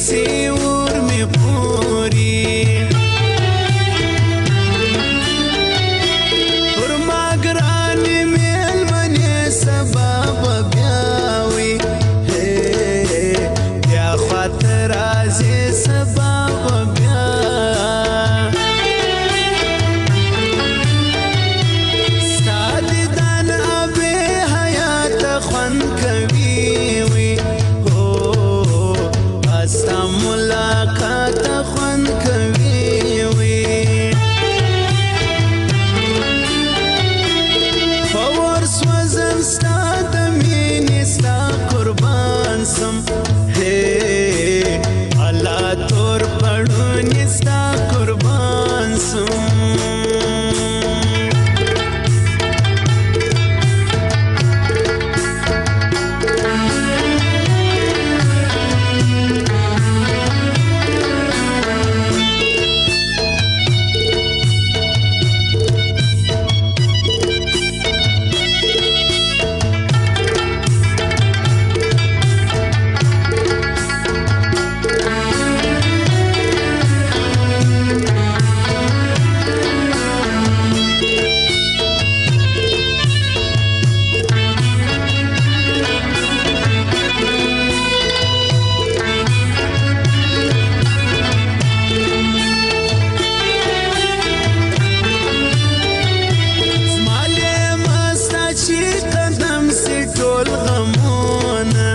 سی ور می پوری پر ما گرانی میل منی سبب بیاوی بیا خاطر رازی سبب بیا ستادی دان ابی حیات خون کوي وی استا ملاقات خون کوي وی فور سوزم ستا د مینې ستا قربان سم الله تور پړونی ستا قربان سم ټول غمونه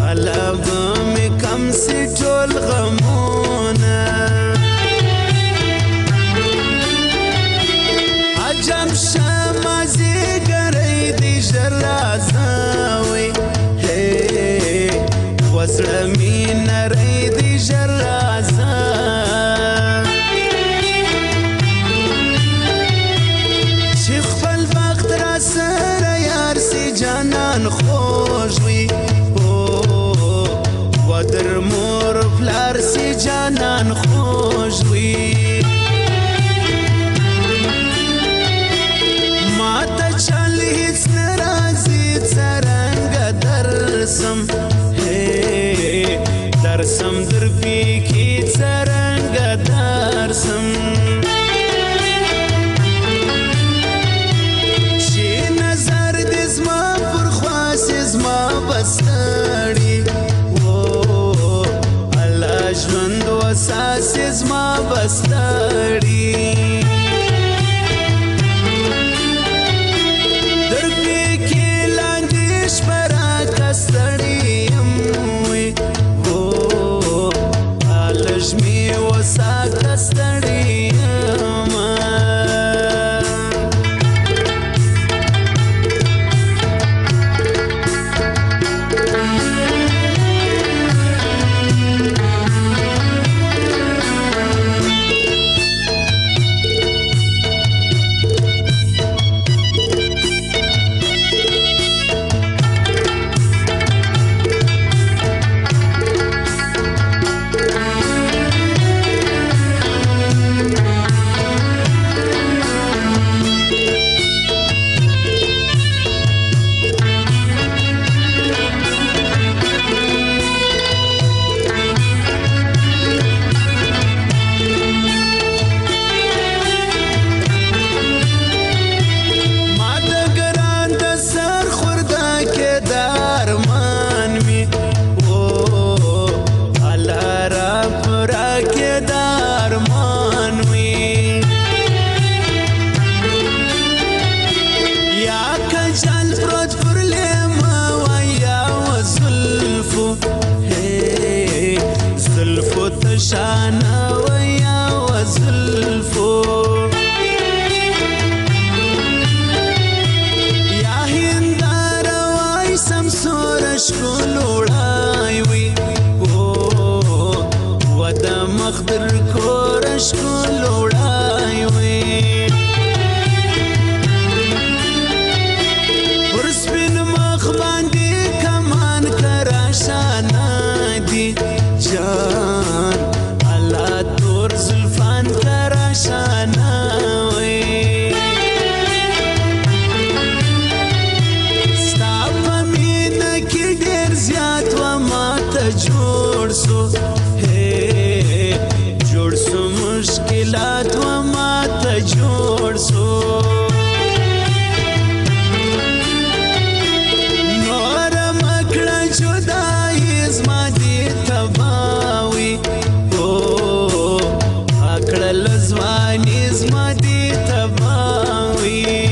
الله به مې کم سي ټول غمونه عجب شه مازدیګری دې ژر راځه وی وزړه مې نری دې ژر راځه چې خپل وخت را سره یار سي جانان خوږ وي و در مور پلار سي جانان خوږ وي ما ته چل هیڅ نه راځي څرنګه درسم درسم در پیکي څرنګه درسم زما بستړي الله ژوند وساس زما بستړي در کې لاندې شپرا کستړي وي الله ژمي وسا کستړي جوړ سو نور مکړه جدای زما دې تباوي او اکړل ځواني زما دې تباوي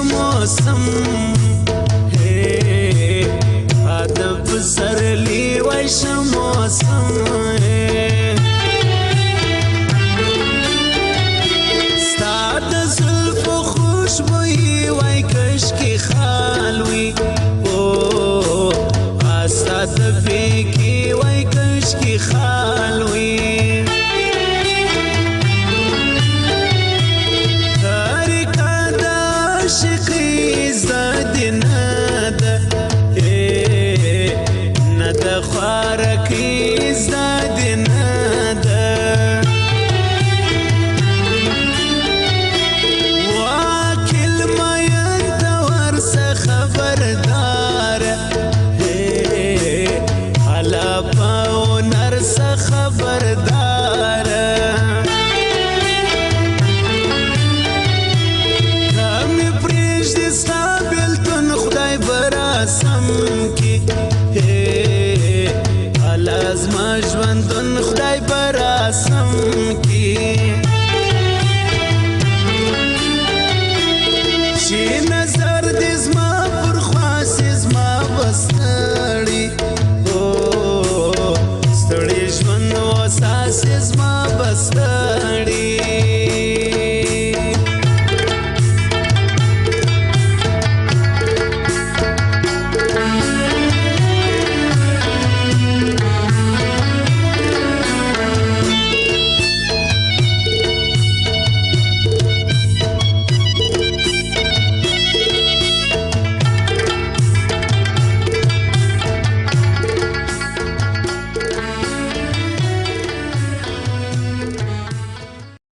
موسم ادب سرلی ویش موسم ستاد زلف خوشبوئی وی کشکی خالوی او استاد فیکی وی کشکی خالوی عاشقی زد ند ند خوارکی زد